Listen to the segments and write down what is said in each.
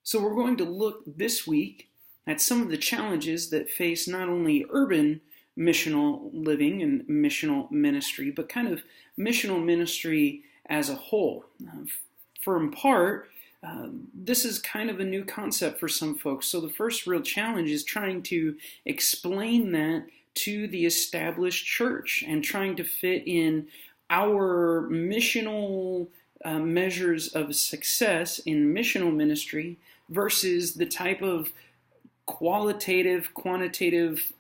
So we're going to look this week at some of the challenges that face not only urban missional living and missional ministry, but kind of missional ministry as a whole. For in part, this is kind of a new concept for some folks. So the first real challenge is trying to explain that to the established church and trying to fit in our missional measures of success in missional ministry versus the type of qualitative, quantitative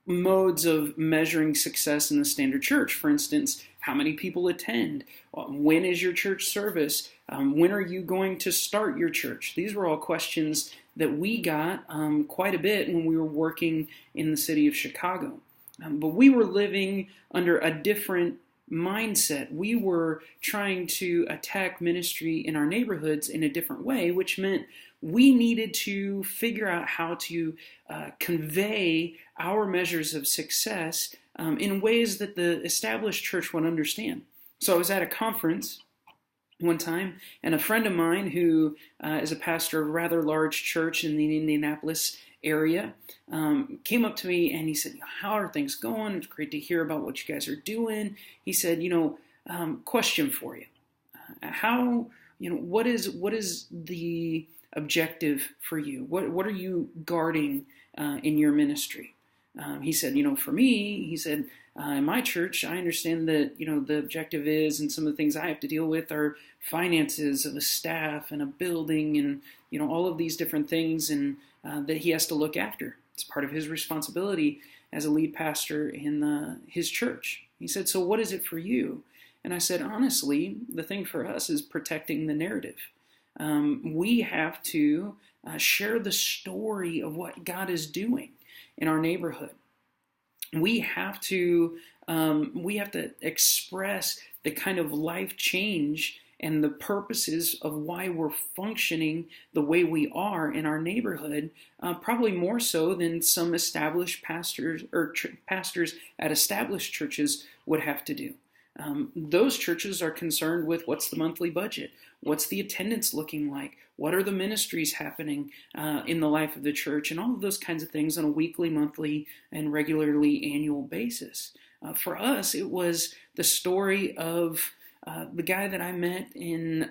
modes of measuring success in the standard church. For instance, how many people attend? When is your church service? When are you going to start your church? These were all questions that we got quite a bit when we were working in the city of Chicago. But we were living under a different mindset. We were trying to attack ministry in our neighborhoods in a different way, which meant we needed to figure out how to convey our measures of success in ways that the established church would understand. So I was at a conference one time, and a friend of mine who is a pastor of a rather large church in the Indianapolis area came up to me and he said, "How are things going? It's great to hear about what you guys are doing." He said, question for you. What is the objective for you? What are you guarding in your ministry? He said, for me, he said, in my church, I understand that, the objective is, and some of the things I have to deal with are finances of a staff and a building and, all of these different things and that he has to look after. It's part of his responsibility as a lead pastor in his church. He said, "So what is it for you?" And I said, honestly, the thing for us is protecting the narrative. We have to share the story of what God is doing in our neighborhood. We have to express the kind of life change and the purposes of why we're functioning the way we are in our neighborhood, probably more so than some established pastors or pastors at established churches would have to do. Those churches are concerned with what's the monthly budget, what's the attendance looking like, what are the ministries happening in the life of the church, and all of those kinds of things on a weekly, monthly, and regularly annual basis. For us, it was the story of the guy that I met in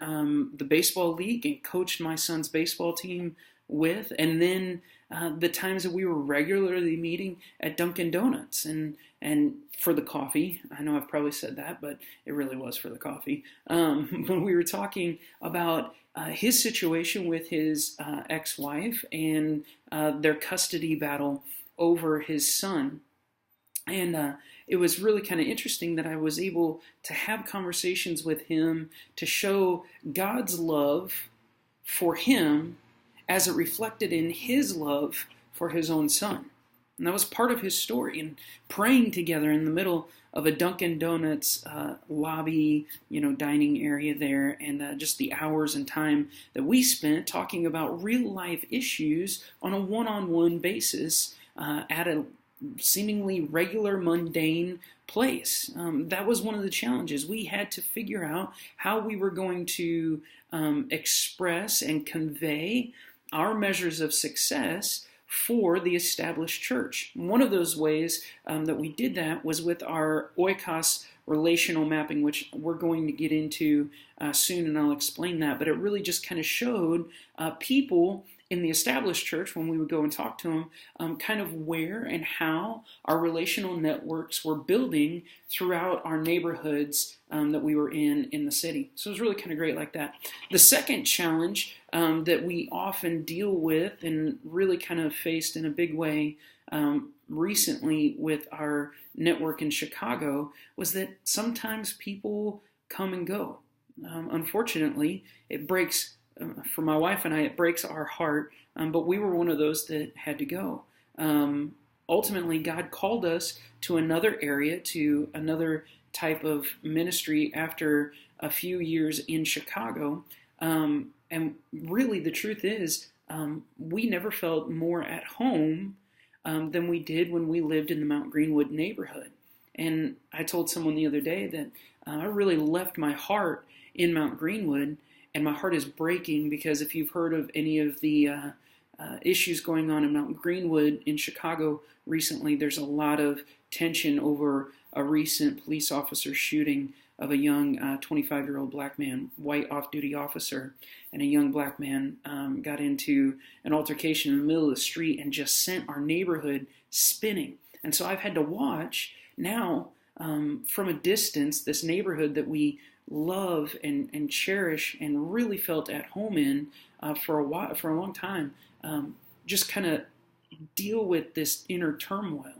the baseball league and coached my son's baseball team with, and then the times that we were regularly meeting at Dunkin' Donuts and for the coffee. I know I've probably said that, but it really was for the coffee. When we were talking about his situation with his ex-wife and their custody battle over his son. And it was really kind of interesting that I was able to have conversations with him to show God's love for him as it reflected in his love for his own son. And that was part of his story. And praying together in the middle of a Dunkin' Donuts lobby, dining area there, and just the hours and time that we spent talking about real life issues on a one-on-one basis at a seemingly regular, mundane place. That was one of the challenges. We had to figure out how we were going to express and convey our measures of success for the established church. One of those ways that we did that was with our oikos relational mapping, which we're going to get into soon, and I'll explain that. But it really just kind of showed people in the established church, when we would go and talk to them, kind of where and how our relational networks were building throughout our neighborhoods that we were in the city. So it was really kind of great like that. The second challenge that we often deal with and really kind of faced in a big way recently with our network in Chicago was that sometimes people come and go. Unfortunately, it breaks for my wife and I, it breaks our heart, but we were one of those that had to go. Ultimately, God called us to another area, to another type of ministry after a few years in Chicago. And really, the truth is, we never felt more at home than we did when we lived in the Mount Greenwood neighborhood. And I told someone the other day that I really left my heart in Mount Greenwood. And my heart is breaking because if you've heard of any of the issues going on in Mount Greenwood in Chicago recently, there's a lot of tension over a recent police officer shooting of a young 25-year-old black man, white off-duty officer, and a young black man got into an altercation in the middle of the street and just sent our neighborhood spinning. And so I've had to watch now from a distance this neighborhood that we love and cherish and really felt at home in for a long time, just kind of deal with this inner turmoil.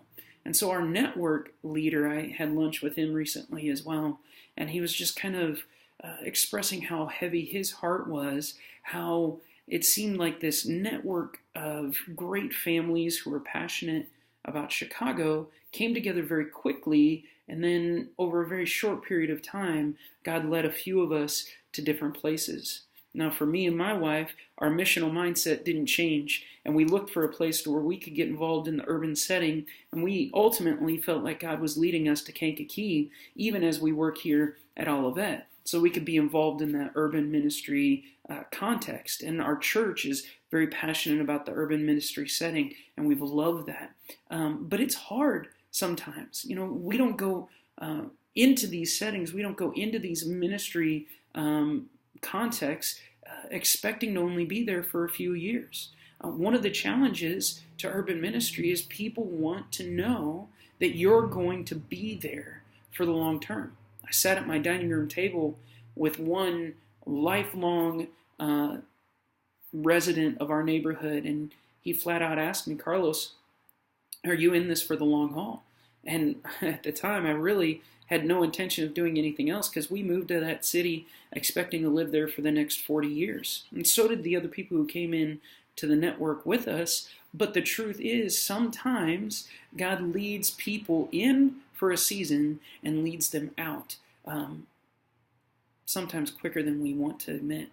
And so our network leader, I had lunch with him recently as well, and he was just kind of expressing how heavy his heart was, how it seemed like this network of great families who were passionate about Chicago came together very quickly, and then over a very short period of time, God led a few of us to different places. Now, for me and my wife, our missional mindset didn't change, and we looked for a place where we could get involved in the urban setting, and we ultimately felt like God was leading us to Kankakee, even as we work here at Olivet, so we could be involved in that urban ministry context. And our church is very passionate about the urban ministry setting, and we've loved that. But it's hard sometimes. We don't go into these settings, we don't go into these ministry contexts expecting to only be there for a few years. One of the challenges to urban ministry is people want to know that you're going to be there for the long term. I sat at my dining room table with one lifelong resident of our neighborhood, and he flat out asked me, "Carlos, are you in this for the long haul?" And at the time, I really had no intention of doing anything else because we moved to that city expecting to live there for the next 40 years. And so did the other people who came in to the network with us. But the truth is, sometimes God leads people in for a season and leads them out, sometimes quicker than we want to admit.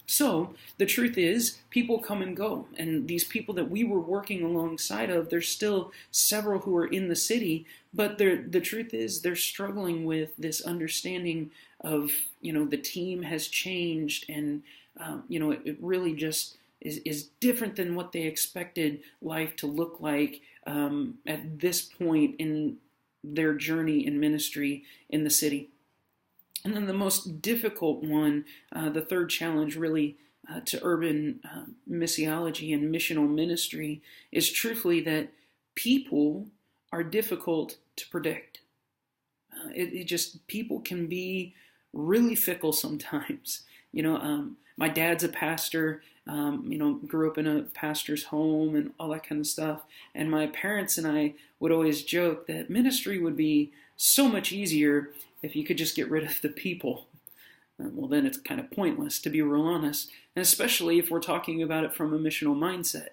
So the truth is, people come and go, and these people that we were working alongside of, there's still several who are in the city, but the truth is they're struggling with this understanding of, the team has changed, and it really just is different than what they expected life to look like at this point in their journey in ministry in the city. And then the most difficult one, the third challenge really to urban missiology and missional ministry, is truthfully that people are difficult to predict. People can be really fickle sometimes. My dad's a pastor, grew up in a pastor's home and all that kind of stuff. And my parents and I would always joke that ministry would be so much easier if you could just get rid of the people. Well, then it's kind of pointless, to be real honest, and especially if we're talking about it from a missional mindset.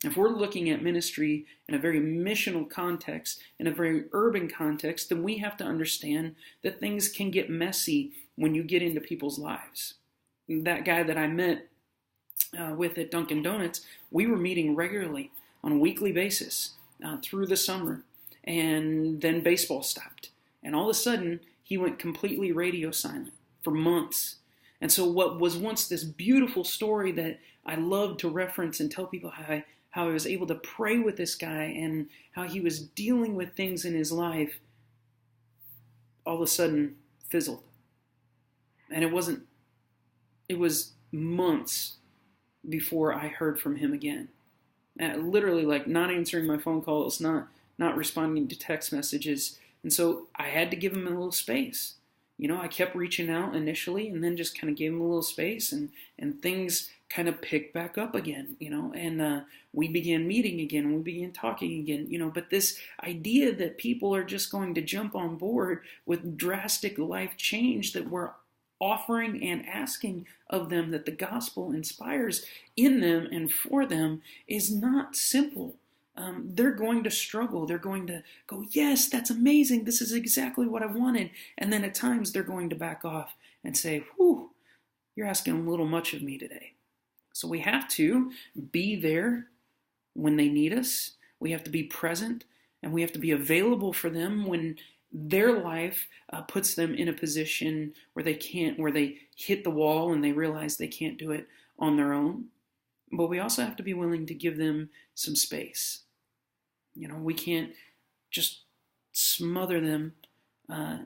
If we're looking at ministry in a very missional context, in a very urban context, then we have to understand that things can get messy when you get into people's lives. That guy that I met with at Dunkin' Donuts, we were meeting regularly on a weekly basis through the summer, and then baseball stopped. And all of a sudden, he went completely radio silent for months. And so what was once this beautiful story that I loved to reference and tell people how I was able to pray with this guy and how he was dealing with things in his life, all of a sudden fizzled. And it was months before I heard from him again. Literally like not answering my phone calls, not responding to text messages. And so I had to give him a little space. I kept reaching out initially and then just kind of gave him a little space and things kind of picked back up again, and we began meeting again, we began talking again, but this idea that people are just going to jump on board with drastic life change that we're offering and asking of them, that the gospel inspires in them and for them, is not simple. They're going to struggle. They're going to go, yes, that's amazing. This is exactly what I wanted. And then at times they're going to back off and say, whew, you're asking a little much of me today. So we have to be there when they need us. We have to be present, and we have to be available for them when Their life puts them in a position where they hit the wall and they realize they can't do it on their own. But we also have to be willing to give them some space. We can't just smother them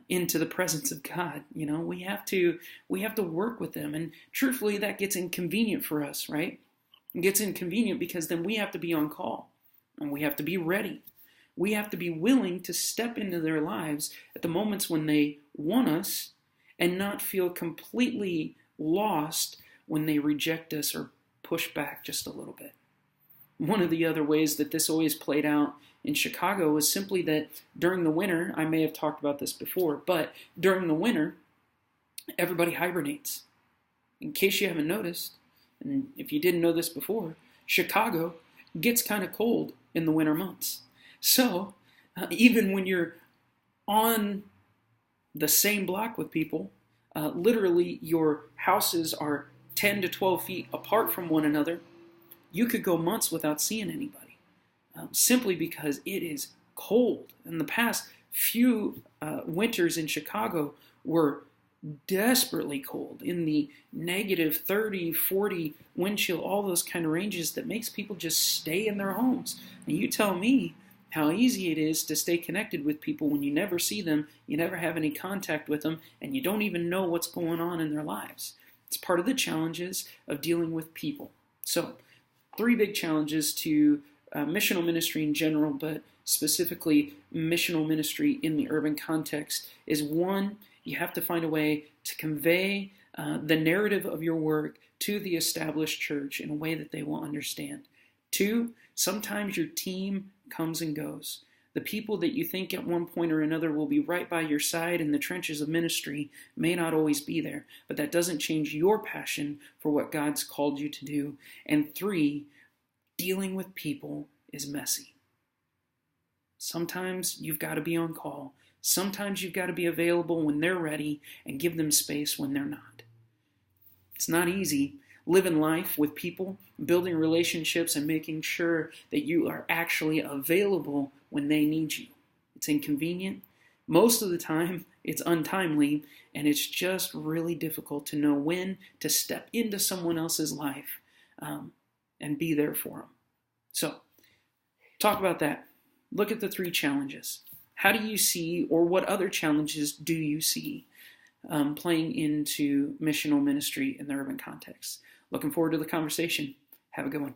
into the presence of God. We have to work with them, and truthfully, that gets inconvenient for us, right? It gets inconvenient because then we have to be on call, and we have to be ready. We have to be willing to step into their lives at the moments when they want us, and not feel completely lost when they reject us or push back just a little bit. One of the other ways that this always played out in Chicago was simply that during the winter, I may have talked about this before, but during the winter, everybody hibernates. In case you haven't noticed, and if you didn't know this before, Chicago gets kind of cold in the winter months. So even when you're on the same block with people, literally your houses are 10 to 12 feet apart from one another, you could go months without seeing anybody, simply because it is cold. In the past few winters in Chicago were desperately cold, in the negative 30, 40 wind chill, all those kind of ranges that makes people just stay in their homes. And you tell me how easy it is to stay connected with people when you never see them, you never have any contact with them, and you don't even know what's going on in their lives. It's part of the challenges of dealing with people. So, 3 big challenges to missional ministry in general, but specifically missional ministry in the urban context is: 1, you have to find a way to convey the narrative of your work to the established church in a way that they will understand. 2, sometimes your team comes and goes. The people that you think at one point or another will be right by your side in the trenches of ministry may not always be there, but that doesn't change your passion for what God's called you to do. And 3, dealing with people is messy. Sometimes you've got to be on call. Sometimes you've got to be available when they're ready and give them space when they're not. It's not easy living life with people, building relationships, and making sure that you are actually available when they need you. It's inconvenient. Most of the time, it's untimely, and it's just really difficult to know when to step into someone else's life and be there for them. So, talk about that. Look at the 3 challenges. How do you see, or what other challenges do you see playing into missional ministry in the urban context? Looking forward to the conversation. Have a good one.